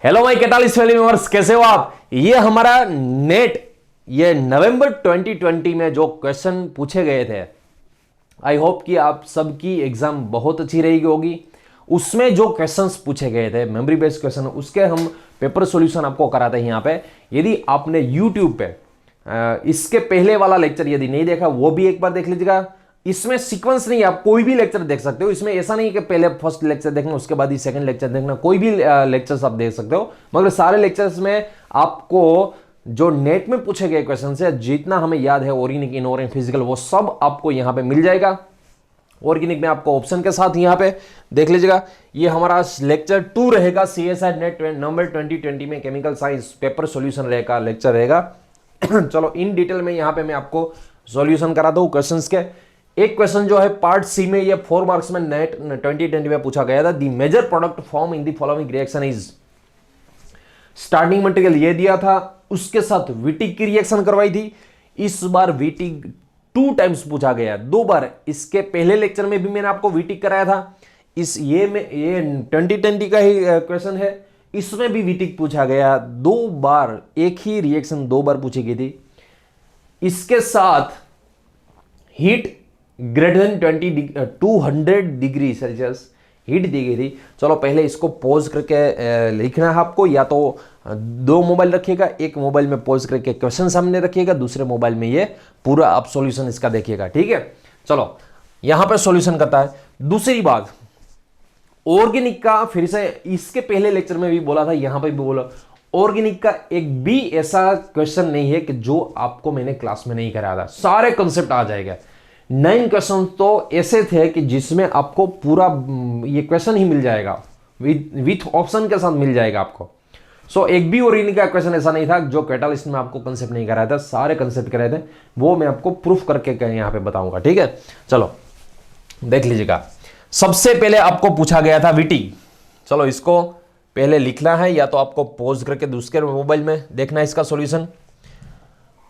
Hello my 41 family members, कैसे हो आप। ये हमारा नेट ये नवंबर 2020 में जो क्वेश्चन पूछे गए थे, आई होप कि आप सबकी एग्जाम बहुत अच्छी रही होगी। उसमें जो क्वेश्चंस पूछे गए थे मेमोरी बेस्ड क्वेश्चन, उसके हम पेपर सॉल्यूशन आपको कराते हैं यहाँ पे। यदि आपने यूट्यूब पे इसके पहले वाला लेक्चर यदि नहीं देखा, वो भी एक बार देख लीजिएगा। इसमें सीक्वेंस नहीं है, आप कोई भी लेक्चर देख सकते हो। इसमें ऐसा नहीं कि पहले फर्स्ट लेक्चर देखना उसके बाद ही सेकंड लेक्चर देखना, कोई भी लेक्चर्स आप देख सकते हो। मगर सारे लेक्चर्स में आपको जो नेट में पूछे गए क्वेश्चन है, जितना हमें याद है ऑर्गेनिक, इनऑर्गेनिक, फिजिकल, वो सब आपको यहां पे मिल जाएगा। ऑर्गेनिक में आपको ऑप्शन के साथ यहां पे देख लीजिएगा। ये हमारा लेक्चर 2 रहेगा, CSI नेट नवंबर 2020 में केमिकल साइंस पेपर सॉल्यूशन रहेगा, लेक्चर रहेगा। चलो इन डिटेल में यहां पे मैं आपको सॉल्यूशन कराता हूं क्वेश्चंस के। एक क्वेश्चन जो है पार्ट सी में, ये 4 मार्क्स में नेट 2020 में पूछा गया था। The major product form in the following reaction is, starting material ये दिया था, उसके साथ विटिक की रिएक्शन करवाई थी। इस बार विटिक 2 टाइम्स पूछा गया, 2 बार। इसके पहले लेक्चर में भी मैंने आपको विटिक कराया था। इस ये 2020 का ही क्वेश्चन है, इसमें भी विटिक पूछा गया 2 बार। एक ही रिएक्शन 2 बार पूछी गई थी। इसके साथ heat greater than 200 degree Celsius heat दी गई थी। चलो पहले इसको पॉज करके लिखना है आपको, या तो 2 मोबाइल रखिएगा, एक मोबाइल में पॉज करके क्वेश्चन सामने रखिएगा, दूसरे मोबाइल में ये पूरा आप सॉल्यूशन इसका देखिएगा, ठीक है। चलो यहां पे सॉल्यूशन करता है। दूसरी बात, ऑर्गेनिक का फिर से इसके पहले लेक्चर में भी बोला था, यहां पे भी बोला, ऑर्गेनिक का एक भी ऐसा क्वेश्चन नहीं है कि जो आपको मैंने क्लास में नहीं कराया था। सारे कंसेप्ट आ जाएगा। 9 क्वेश्चन तो ऐसे थे कि जिसमें आपको पूरा ये क्वेश्चन ही मिल जाएगा, विथ ऑप्शन के साथ मिल जाएगा आपको। सो एक भी ऑर्गेनिक का क्वेश्चन ऐसा नहीं था जो कैटालिस्ट में आपको कंसेप्ट नहीं कराया था। सारे कंसेप्ट कराए थे, वो मैं आपको प्रूफ करके यहां पे बताऊंगा, ठीक है। चलो देख लीजिएगा। सबसे पहले आपको पूछा गया था विटिक। चलो इसको पहले लिखना है, या तो आपको पॉज करके दूसरे मोबाइल में देखना है इसका सॉल्यूशन।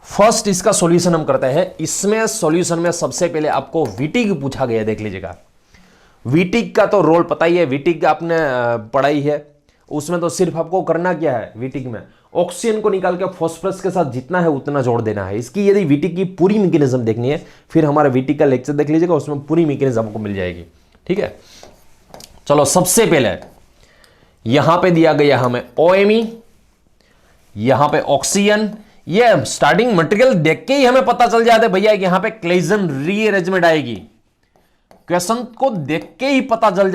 फर्स्ट इसका सॉल्यूशन हम करते हैं। इसमें सॉल्यूशन में सबसे पहले आपको विटिक पूछा गया, देख लीजिएगा। विटिक का तो रोल पता ही है, विटिक आपने पढ़ाई है। उसमें तो सिर्फ आपको करना क्या है, विटिक में ऑक्सीजन को निकाल के फॉस्फोरस के साथ जितना है उतना जोड़ देना है। इसकी यदि विटिक की पूरी मैकेनिज्म देखनी है, फिर हमारा विटिक का लेक्चर देख लीजिएगा, उसमें पूरी मैकेनिज्म आपको मिल जाएगी, ठीक है। चलो सबसे पहले यहां पे दिया गया हमें OMe, यहां पे ऑक्सीजन। ये स्टार्टिंग मटेरियल देख के ही हमें पता चल जाता है भैया यहां पे क्लेजन रीअरेंजमेंट आएगी। क्वेश्चन को देख के ही पता चल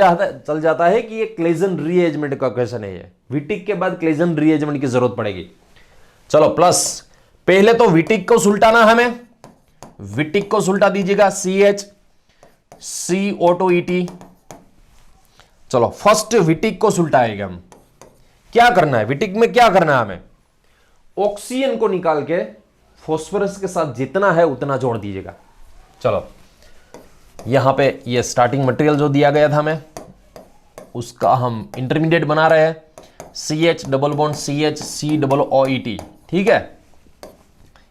जाता है कि ये क्लेजन रीअरेंजमेंट का क्वेश्चन है। ये विटिक के बाद क्लेजन रीअरेंजमेंट की जरूरत पड़ेगी। चलो प्लस, पहले तो विटिक को सुलटाना हमें। विटिक को सुलटा दीजिएगा, CHCO2ET। चलो फर्स्ट विटिक को सुलटाएंगे हम। क्या करना है विटिक में, क्या करना है हमें, ऑक्सीजन को निकाल के फॉस्फोरस के साथ जितना है उतना जोड़ दीजिएगा। चलो यहां पे ये स्टार्टिंग मटेरियल जो दिया गया था हमें, उसका हम इंटरमीडिएट बना रहे हैं। CH डबल बॉन्ड CHCOOET, ठीक है।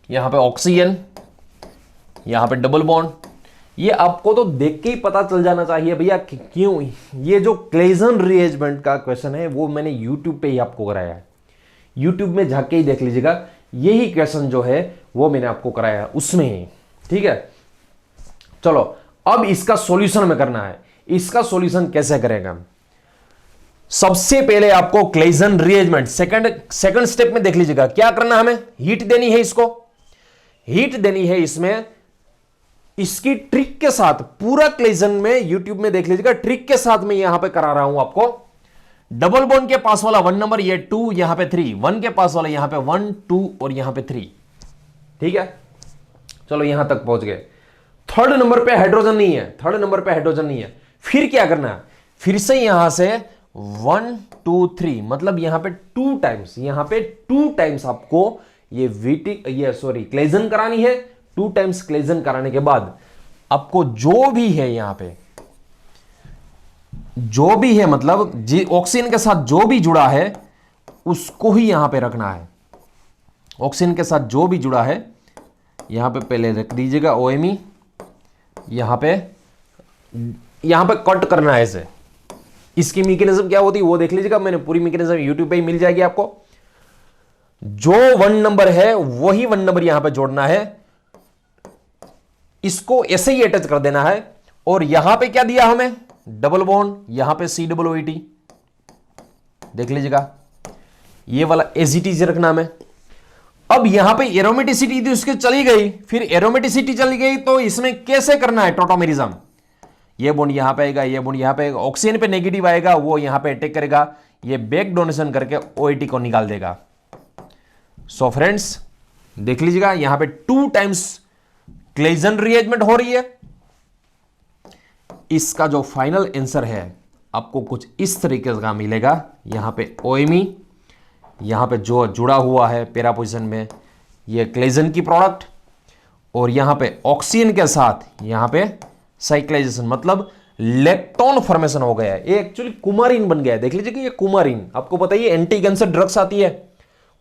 यहां पे ऑक्सीजन, यहां पे डबल बॉन्ड। ये आपको तो देख के ही पता चल जाना चाहिए भैया क्यों। ये जो क्लेजन रीअरेंजमेंट का क्वेश्चन है वो मैंने यूट्यूब पे ही आपको कराया है। यूट्यूब में जाके ही देख लीजिएगा, यही क्वेश्चन जो है वो मैंने आपको कराया है उसमें ही, ठीक है। चलो अब इसका सॉल्यूशन में करना है। इसका सॉल्यूशन कैसे करेंगे हम, सबसे पहले आपको क्लेजन रीअरेंजमेंट सेकंड स्टेप में देख लीजिएगा। क्या करना हमें, हीट देनी है, इसको हीट देनी है। इसमें इसकी ट्रिक के साथ पूरा क्लेजन में यूट्यूब में देख लीजिएगा, ट्रिक के साथ में यहां पे करा रहा हूं आपको। डबल बॉन्ड के पास वाला 1 नंबर, ये 2, यहां पे 3, 1 के पास वाला यहां पे 1 2 और यहां पे 3, ठीक है। चलो यहां तक पहुंच गए। थर्ड नंबर पे हाइड्रोजन नहीं है, थर्ड नंबर पे हाइड्रोजन नहीं है। फिर क्या करना है, फिर से यहां से 1 2 3, मतलब यहां पे 2 टाइम्स, यहां पे 2 टाइम्स आपको ये क्लेजन करानी है। 2 टाइम्स क्लेजन कराने के बाद आपको जो भी है यहां पे, जो भी है मतलब ऑक्सीजन के साथ जो भी जुड़ा है उसको ही यहां पे रखना है। ऑक्सीजन के साथ जो भी जुड़ा है यहां पे पहले रख दीजिएगा OMe। यहां पे कट करना है इसे, इसकी मैकेनिज्म क्या होती है वो देख लीजिएगा, मैंने पूरी मैकेनिज्म यूट्यूब पे ही मिल जाएगी आपको। जो 1 नंबर है वही 1 नंबर यहां पे जोड़ना है, इसको ऐसे ही अटैच कर देना है। और यहां पे क्या दिया हमें, डबल बॉन्ड, यहां पे COOT देख लीजिएगा, ये वाला एजिटीज रखना में। अब यहां पे एरोमेटिसिटी थी उसकी चली गई, फिर एरोमेटिसिटी चली गई, तो इसमें कैसे करना है टॉटोमेरिज्म। ये बॉन्ड यहां पे आएगा, ये बॉन्ड यहां पे आएगा, ऑक्सीजन पे नेगेटिव आएगा, वो यहां पे अटैक करेगा, ये बैक डोनेशन करके OAT को निकाल देगा। सो फ्रेंड्स देख लीजिएगा, यहां पे 2 टाइम्स क्लेजन रीअरेंजमेंट हो रही है। इसका जो फाइनल आंसर है आपको कुछ इस तरीके का मिलेगा। यहां पे OMe, यहां पे जो जुड़ा हुआ है पैरा पोजीशन में ये क्लेजन की प्रोडक्ट, और यहां पे ऑक्सीजन के साथ यहां पे साइक्लाइजेशन, मतलब लेक्टोन फॉर्मेशन हो गया है। ये एक्चुअली कुमारीन बन गया है। देख लीजिए कि ये कुमारीन, आपको पता है एंटी कैंसर ड्रग्स आती है,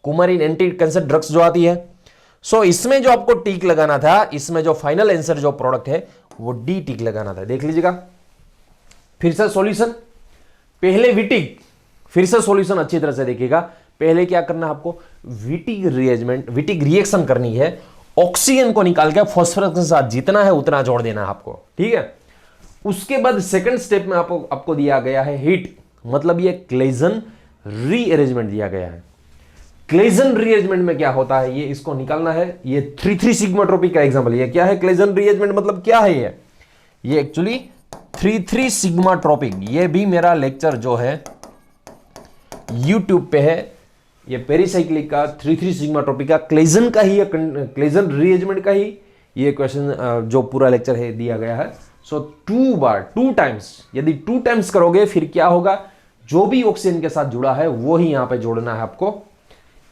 कुमारीन एंटी कैंसर ड्रग्स जो आती है। सो इसमें जो आपको टिक लगाना था, इसमें जो फाइनल आंसर जो प्रोडक्ट है वो D टिक लगाना था। देख लीजिएगा फिर से सॉल्यूशन, पहले विटिक, फिर से सॉल्यूशन अच्छी तरह से देखिएगा। पहले क्या करना है आपको, विटिक रीअरेंजमेंट, विटिक रिएक्शन करनी है, ऑक्सीजन को निकाल के फॉस्फोरस के साथ जितना है उतना जोड़ देना है आपको, ठीक है। उसके बाद सेकंड स्टेप में आपको दिया गया है हीट, मतलब ये क्लेजन रीअरेंजमेंट दिया गया है। क्लेजन रीअरेंजमेंट में क्या होता है, ये इसको निकालना है। ये 3,3 सिग्माट्रोपिक का एग्जांपल है। क्या है क्लेजन रीअरेंजमेंट, मतलब क्या है ये एक्चुअली 3,3 सिग्माट्रोपिक। ये भी मेरा लेक्चर जो है YouTube पे है, ये पेरिसाइक्लिक का 3,3 सिग्माट्रोपिक का क्लेजन का ही, क्लेजन रीअरेंजमेंट का ही ये क्वेश्चन जो पूरा लेक्चर है दिया गया है। सो 2 टाइम्स, यदि 2 टाइम्स करोगे फिर क्या होगा, जो भी ऑक्सीजन के साथ जुड़ा है वो ही यहां पे जोड़ना है आपको,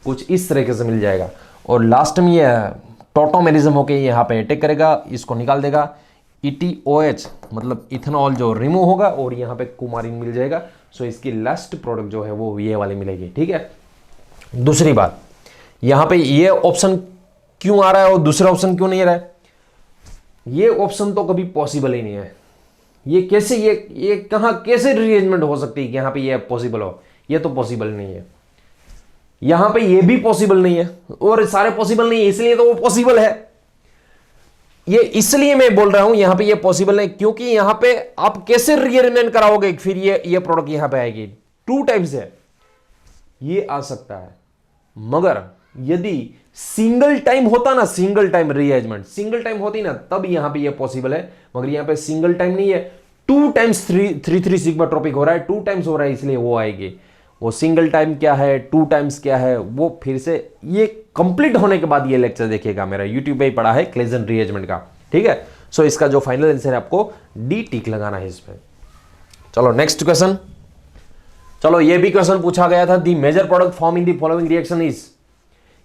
कुछ इस तरीके से मिल जाएगा। और लास्ट में ये टॉटोमेरिज्म होके यहां पे अटैक करेगा, इसको निकाल देगा। ETOH मतलब इथेनॉल जो रिमूव होगा, और यहां पे कुमारीन मिल जाएगा। सो इसकी लास्ट प्रोडक्ट जो है वो ये वाली मिलेगी, ठीक है। दूसरी बात, यहां पे ये ऑप्शन क्यों आ रहा है और दूसरा ऑप्शन क्यों नहीं आ रहा है, ये ऑप्शन तो कभी पॉसिबल ही नहीं है। ये कैसे, ये कहां कैसे रीअरेंजमेंट हो सकती है कि यहां पे ये पॉसिबल हो, ये तो पॉसिबल नहीं है। यहां पे ये भी पॉसिबल नहीं है, और सारे पॉसिबल नहीं है, इसलिए तो वो पॉसिबल है। ये इसलिए मैं बोल रहा हूं यहां पे ये पॉसिबल नहीं, क्योंकि यहां पे आप कैसे रीअरेंजमेंट कराओगे, फिर ये प्रोडक्ट यहां पे आएगी। 2 टाइम्स है, ये आ सकता है, मगर यदि सिंगल टाइम होता ना, single time rearrangement single time होती ना, तब यहां पे ये पॉसिबल है। मगर यहां पे सिंगल टाइम नहीं है, 2 टाइम्स 3,3 सिग्माट्रोपिक हो रहा है, 2 टाइम्स हो रहा है, इसलिए वो आएगी। वो सिंगल टाइम क्या है, 2 टाइम्स क्या है, वो फिर से ये कंप्लीट होने के बाद ये लेक्चर देखिएगा, मेरा यूट्यूब पे ही पड़ा है क्लेजन रीअरेंजमेंट का, ठीक है। सो इसका जो फाइनल आंसर है आपको D टिक लगाना है इसमें। चलो नेक्स्ट क्वेश्चन, चलो ये भी क्वेश्चन पूछा गया था, the major product form in the following reaction is.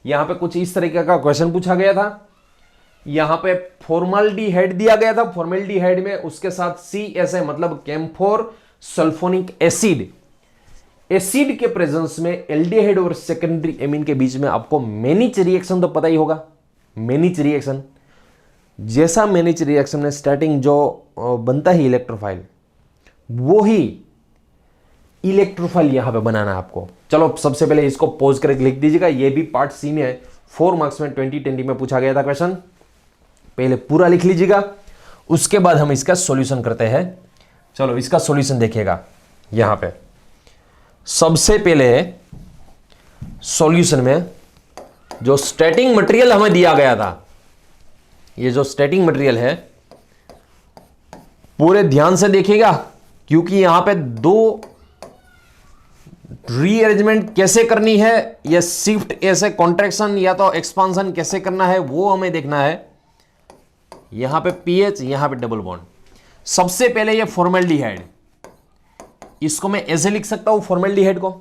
यहां पे कुछ इस तरीके का क्वेश्चन पूछा गया था। यहां पे फॉर्मल्डिहाइड दिया गया था, फॉर्मल्डिहाइड में उसके साथ CSA मतलब कैम्फोर सल्फोनिक एसिड, एसिड के प्रेजेंस में एल्डिहाइड और सेकेंडरी एमीन के बीच में आपको मेनिच रिएक्शन तो पता ही होगा। मेनिच रिएक्शन, जैसा मेनिच रिएक्शन में स्टार्टिंग जो बनता है इलेक्ट्रोफाइल, वो ही इलेक्ट्रोफाइल यहां पे बनाना है आपको। चलो सबसे पहले इसको पॉज करके लिख दीजिएगा, ये भी पार्ट C में है, 4 मार्क्स में 2020 में पूछा गया था क्वेश्चन। पहले पूरा लिख लीजिएगा, उसके बाद हम इसका सॉल्यूशन करते हैं। चलो इसका सॉल्यूशन देखिएगा। यहां पे सबसे पहले सॉल्यूशन में जो स्टैटिक मटेरियल हमें दिया गया था, ये जो स्टैटिक मटेरियल है पूरे ध्यान से देखिएगा, क्योंकि यहां पे 2 रीअरेंजमेंट कैसे करनी है, या शिफ्ट ऐसे कॉन्ट्रैक्शन या तो एक्सपांशन कैसे करना है वो हमें देखना है। यहां पे पीएच, यहां पे डबल बॉन्ड। सबसे पहले ये फॉर्मल्डिहाइड, इसको मैं ऐसे लिख सकता हूं फॉर्मल्डिहाइड को,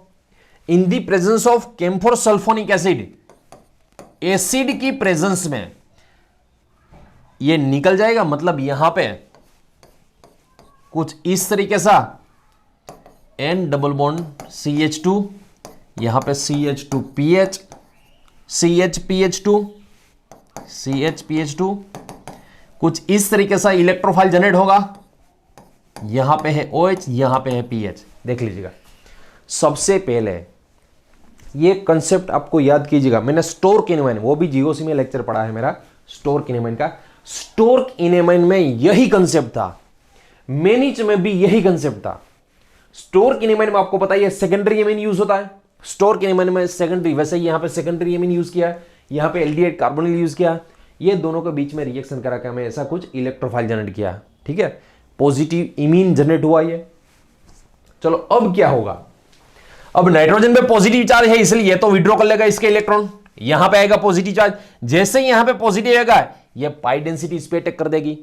in the presence of camphor sulfonic acid, acid की प्रेजेंस में ये निकल जाएगा, मतलब यहां पे कुछ इस तरीके सा N डबल बॉन्ड CH2, यहां पे CH2PH, CHPH2, CHPH2, कुछ इस तरीके से इलेक्ट्रोफाइल जनरेट होगा। यहां पे है OH, यहां पे है PH। देख लीजिएगा। सबसे पहले ये कंसेप्ट आपको याद कीजिएगा, मैंने स्टोर किनेमाइन, वो भी जीओसी में लेक्चर पढ़ा है मेरा स्टोर किनेमाइन का। स्टोर किनेमाइन में यही कंसेप्ट था, मैनिच में भी यही कंसेप्ट था। स्टोर किनेमाइन में आपको पता है सेकेंडरी एमीन यूज होता है, स्टोर किनेमाइन में सेकेंडरी, वैसे ही यहां पे सेकेंडरी एमीन यूज किया है, यहां पे एल्डिहाइड कार्बोनिल यूज किया, ये दोनों के बीच में रिएक्शन करा के हमें ऐसा कुछ इलेक्ट्रोफाइल जनरेट किया। ठीक है, पॉजिटिव इमीन जनरेट हुआ ये। चलो अब क्या होगा, अब नाइट्रोजन पे पॉजिटिव चार्ज है इसलिए ये तो विड्रॉ कर लेगा इसके इलेक्ट्रॉन, यहां पे आएगा पॉजिटिव चार्ज, जैसे ही यहां पे पॉजिटिव आएगा ये पाई डेंसिटी इस पे अटैक कर देगी।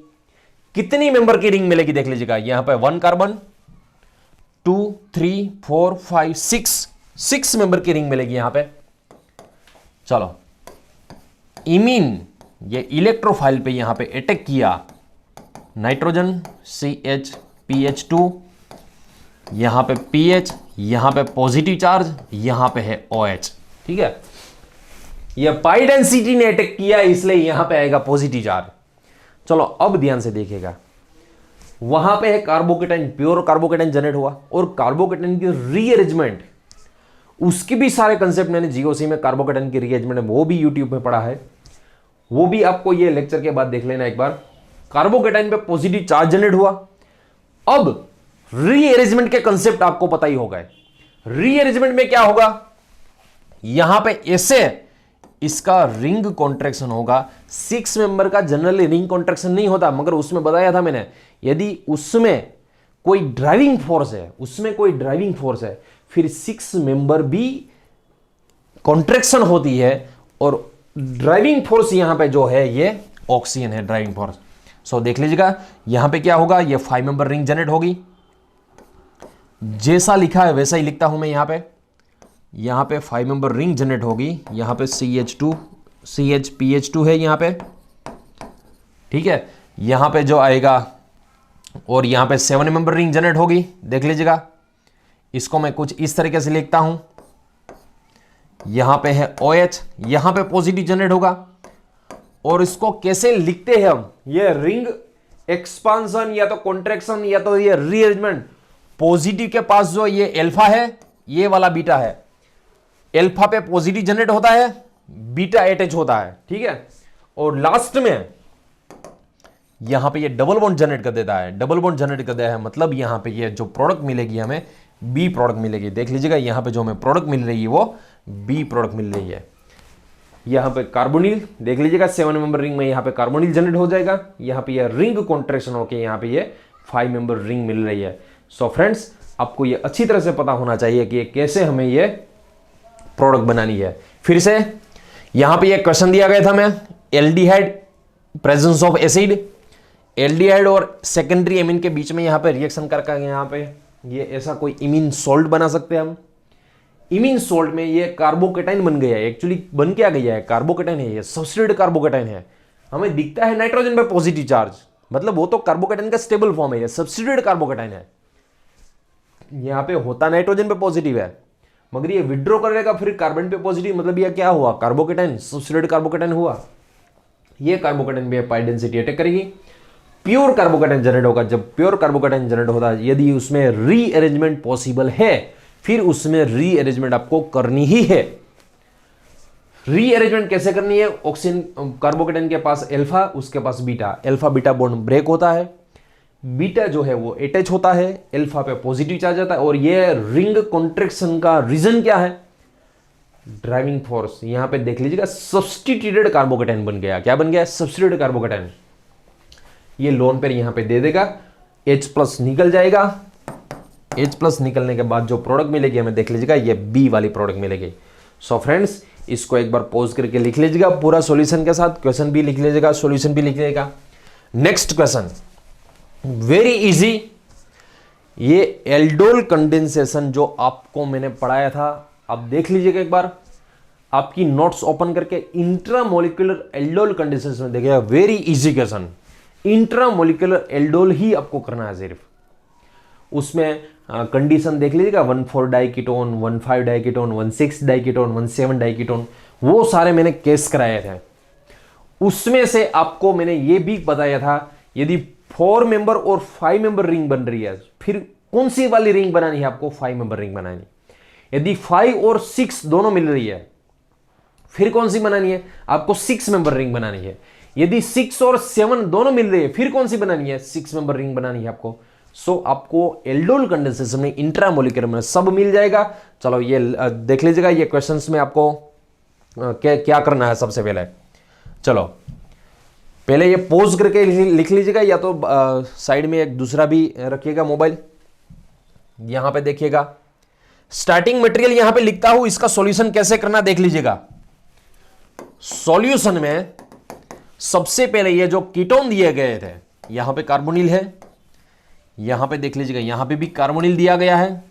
कितनी मेंबर की रिंग मिलेगी देख लीजिएगा, यहां पे 1 कार्बन 2 3 4 5 6 मेंबर की रिंग मिलेगी यहां पे। चलो इमीन ये इलेक्ट्रोफाइल पे यहां पे अटैक किया, नाइट्रोजन CH2, यहां पे पीएच, यहां पे पॉजिटिव चार्ज, यहां पे है OH। ठीक है, ये पाई डेंसिटी ने अटैक किया इसलिए यहां पे आएगा पॉजिटिव चार्ज। चलो अब ध्यान से देखिएगा, वहां पे है कार्बोकेटाइन, प्योर कार्बोकेटाइन जनरेट हुआ, और कार्बोकेटाइन की रीअरेंजमेंट, उसके भी सारे कंसेप्ट मैंने जीओसी में कार्बोकेटाइन की रीअरेंजमेंट वो भी यूट्यूब में पढ़ा है, वो भी आपको ये लेक्चर के बाद देख लेना एक बार। कार्बोकेटाइन पे पॉजिटिव चार्ज जनरेट हुआ। अब रीअरेंजमेंट के कंसेप्ट आपको पता ही होगा, रीअरेंजमेंट में क्या होगा, यहां पे ऐसे इसका रिंग कॉन्ट्रैक्शन होगा। 6 मेंबर का जनरली रिंग कॉन्ट्रैक्शन नहीं होता, मगर उसमें बताया था मैंने, यदि उसमें कोई ड्राइविंग फोर्स है, उसमें कोई ड्राइविंग फोर्स है, फिर 6 मेंबर भी कॉन्ट्रैक्शन होती है, और ड्राइविंग फोर्स यहां पे जो है ये ऑक्सीजन है ड्राइविंग फोर्स। सो देख लीजिएगा यहां पे क्या होगा, ये 5 मेंबर रिंग जनरेट होगी, जैसा लिखा है वैसा ही लिखता हूं मैं यहां पे 5 मेंबर रिंग जनरेट होगी, यहां पे CHPH2 है यहां पे। ठीक है, यहां पे जो आएगा, और यहां पे 7 मेंबर रिंग जनरेट होगी। देख लीजिएगा, इसको मैं कुछ इस तरीके से लिखता हूं, यहां पे है OH, यहां पे पॉजिटिव जनरेट होगा। और इसको कैसे लिखते हैं हम, ये रिंग एक्सपांशन या तो कॉन्ट्रैक्शन या तो ये रीअरेंजमेंट। पॉजिटिव के पास जो ये अल्फा है, ये वाला बीटा है, अल्फा पे पॉजिटिव जनरेट होता है, बीटा अटैच होता है। ठीक है, और लास्ट में यहां पे ये डबल बॉन्ड जनरेट कर देता है, डबल बॉन्ड जनरेट कर देता है, मतलब यहां पे ये जो प्रोडक्ट मिलेगी हमें बी प्रोडक्ट मिलेगी। देख लीजिएगा यहां पे जो हमें प्रोडक्ट मिल रही है वो बी प्रोडक्ट मिल रही है। यहां पे कार्बोनिल देख लीजिएगा, 7 मेंबर रिंग में यहां पे कार्बोनिल जनरेट हो जाएगा, यहां पे ये रिंग कॉन्ट्रैक्शन होके यहां पे ये 5 मेंबर रिंग मिल रही है। सो फ्रेंड्स, आपको ये अच्छी तरह से पता होना चाहिए कि कैसे हमें ये प्रोडक्ट बनानी है। फिर से यहां पे ये क्वेश्चन दिया गया था मैं, aldehyde presence of acid, aldehyde और सेकेंडरी एमीन के बीच में यहां पे रिएक्शन करके यहां पे ये ऐसा कोई इमीन सोल्ट बना सकते हैं हम। इमीन सोल्ट में ये कार्बोकेटाइन बन गया है, एक्चुअली बन क्या गया है, कार्बोकेटाइन है, ये सब्स्टिट्यूटेड कार्बोकेटाइन है। हमें दिखता है नाइट्रोजन पे पॉजिटिव चार्ज, मतलब वो तो कार्बोकेटाइन का स्टेबल फॉर्म है, ये सब्स्टिट्यूटेड कार्बोकेटाइन है। यहां पे होता नाइट्रोजन पे पॉजिटिव है, मगर ये विड्रॉ करेगा फिर कार्बन पे पॉजिटिव, मतलब ये क्या हुआ, कार्बोकेटाइन सब्स्टिट्यूटेड कार्बोकेटाइन हुआ। ये कार्बोकेटाइन भी पाई डेंसिटी अटैक करेगी, प्योर कार्बोकेटाइन जनरेट होगा। जब प्योर कार्बोकेटाइन जनरेट होता है, यदि उसमें रीअरेंजमेंट पॉसिबल है, फिर उसमें रीअरेंजमेंट आपको करनी ही है। रीअरेंजमेंट कैसे करनी है, ऑक्सीजन कार्बोकेटाइन के पास अल्फा, उसके पास beta, alpha beta bond break होता है, बीटा जो है वो अटैच होता है, अल्फा पे पॉजिटिव चार्ज आता है, और ये रिंग कॉन्ट्रैक्शन का रीजन क्या है, ड्राइविंग फोर्स। यहां पे देख लीजिएगा सब्स्टिट्यूटेड कार्बोकेटाइन बन गया, क्या बन गया, सब्स्टिट्यूटेड कार्बोकेटाइन। ये लोन पेयर यहां पे दे देगा, H+ निकल जाएगा, H+ निकलने के बाद जो प्रोडक्ट मिलेगी हमें देख लीजिएगा ये बी वाली प्रोडक्ट मिलेगी। सो फ्रेंड्स, इसको एक बार पॉज करके लिख लीजिएगा पूरा सॉल्यूशन के साथ, क्वेश्चन भी लिख लीजिएगा, सॉल्यूशन भी लिख लीजिएगा। नेक्स्ट क्वेश्चन वेरी इजी, ये एल्डोल कंडेंसेशन जो आपको मैंने पढ़ाया था, आप देख लीजिएगा एक बार, आपकी नोट्स ओपन करके इंट्रामोलिकुलर एल्डोल कंडेंसेशन में देखिएगा, very easy question. Intramolecular aldol ही आपको करना है सिर्फ, उसमें कंडीशन देख लीजिएगा, 1,4 डाइकीटोन, 1,5 डाइकीटोन, 1,6 डाइकीटोन, 1,7 डाइकीटोन, वो सारे मैंने केस कराए थे। उसमें से आपको मैंने ये भी बताया था, यदि 4 मेंबर और 5 मेंबर रिंग बन रही है, फिर कौन सी वाली रिंग बनानी है आपको? 5 मेंबर रिंग बनानी। यदि 5 और 6 दोनों मिल रही है फिर कौन सी बनानी है? आपको 6 मेंबर रिंग बनानी है। यदि 6 और 7 दोनों मिल रही है फिर कौन सी बनानी है? 6 मेंबर रिंग बनानी है आपको। सो आपको एल्डोल कंडेंसेशन में, इंट्रामोलिकुलर में सब मिल जाएगा। चलो ये देख लीजिएगा, ये क्वेश्चंस में आपको क्या करना है सबसे पहले। चलो पहले ये पोज करके लिख लीजिएगा, या तो साइड में एक दूसरा भी रखिएगा मोबाइल। यहां पे देखिएगा, स्टार्टिंग मटेरियल यहां पे लिखता हूं, इसका सॉल्यूशन कैसे करना देख लीजिएगा। सॉल्यूशन में सबसे पहले ये जो कीटोन दिए गए थे, यहां पे कार्बोनिल है, यहां पे देख लीजिएगा, यहां पे भी कार्बोनिल दिया गया है,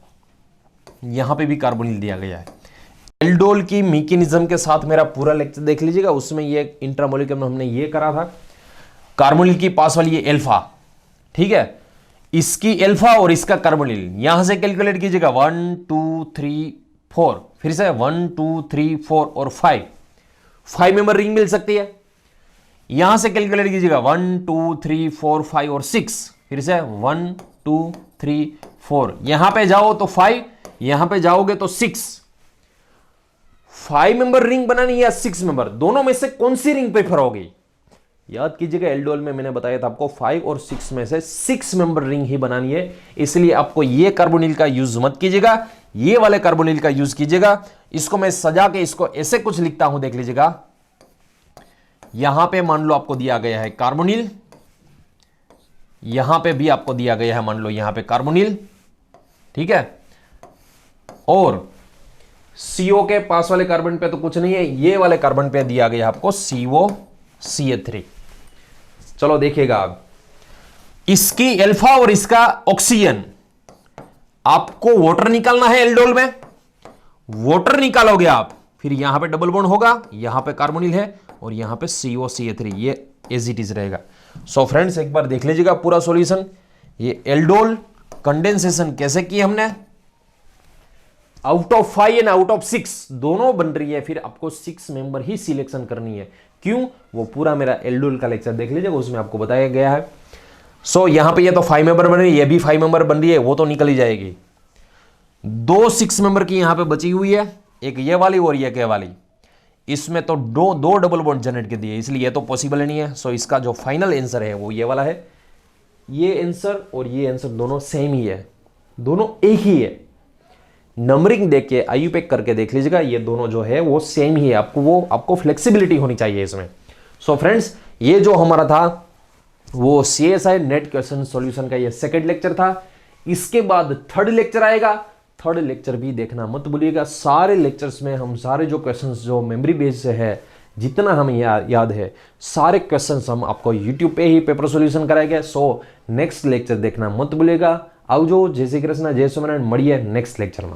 यहां पे भी कार्बोनिल दिया गया है। एल्डोल की मैकेनिज्म के साथ मेरा पूरा लेक्चर देख लीजिएगा, उसमें ये इंट्रामोलिकुलर में हमने ये करा था। कार्बोनिल की पास वाली ये एल्फा, ठीक है, इसकी एल्फा और इसका कार्बोनिल यहां से कैलकुलेट कीजिएगा। 1 2 3 4, फिर से 1 2 3 4 और 5 मेंबर रिंग मिल सकती है। यहां से कैलकुलेट कीजिएगा 1 2 3 4 5 और 6, फिर से 1 2 3 4। यहां पे जाओ तो 5, यहां पे जाओगे तो 6। 5 मेंबर रिंग बनानी है या 6 मेंबर, दोनों में से कौन सी रिंग प्रेफर होगी? याद कीजिएगा, एल्डोल में मैंने बताया था आपको 5 और 6 में से 6 मेंबर रिंग ही बनानी है। इसलिए आपको ये कार्बोनिल का यूज मत कीजिएगा, ये वाले कार्बोनिल का यूज कीजिएगा। इसको मैं सजा के इसको ऐसे कुछ लिखता हूं, देख लीजिएगा। यहां पे मान लो आपको दिया गया है कार्बोनिल, यहां पे भी आपको दिया गया है मान लो यहां पे कार्बोनिल, ठीक है, और CO के पास वाले कार्बन पे तो कुछ नहीं है, ये वाले कार्बन पे दिया गया आपको COCH3। चलो देखिएगा, अब इसकी अल्फा और इसका ऑक्सीजन, आपको वाटर निकालना है एल्डोल में, वाटर निकालोगे आप, फिर यहां पे डबल बॉन्ड होगा, यहां पे कार्बोनिल है और यहां पे COCH3, ये एज इट इज रहेगा। सो फ्रेंड्स एक बार देख लीजिएगा पूरा सॉल्यूशन। ये एल्डोल कंडेंसेशन कैसे की हमने, out of 5 and out of 6 दोनों बन रही है, फिर आपको 6 मेंबर ही सिलेक्शन करनी है। क्यों? वो पूरा मेरा एल्डोल का लेक्चर देख लीजिएगा, उसमें आपको बताया गया है। सो यहां पे ये तो 5 मेंबर बन रही है, ये भी 5 मेंबर बन रही है, वो तो निकल ही जाएगी। 2 6 मेंबर की यहां पे बची हुई है, एक ये वाली और ये वाली, इसमें तो दो डबल बॉन्ड जनरेट कर दिए, इसलिए ये तो पॉसिबल नहीं है। सो इसका जो फाइनल आंसर है वो ये वाला है। ये आंसर और ये आंसर दोनों सेम ही है, दोनों एक ही है। नंबरिंग देख के IUPAC करके देख लीजिएगा, ये दोनों जो है वो सेम ही है। आपको फ्लेक्सिबिलिटी होनी चाहिए इसमें। सो फ्रेंड्स ये जो हमारा था वो CSI नेट क्वेश्चन सॉल्यूशन का ये सेकंड लेक्चर था। इसके बाद थर्ड लेक्चर आएगा, थर्ड लेक्चर भी देखना मत भूलिएगा। सारे लेक्चर्स में हम सारे जो क्वेश्चंस जो मेमोरी बेस से है, जितना हमें याद है, सारे क्वेश्चंस हम आपको यूट्यूब पे ही पेपर सॉल्यूशन कराएंगे। सो नेक्स्ट लेक्चर देखना मत भूलिएगा। आओ जो, जय श्री कृष्ण, जय स्वामिनारायण, મળીએ नेक्स्ट लेक्चर में।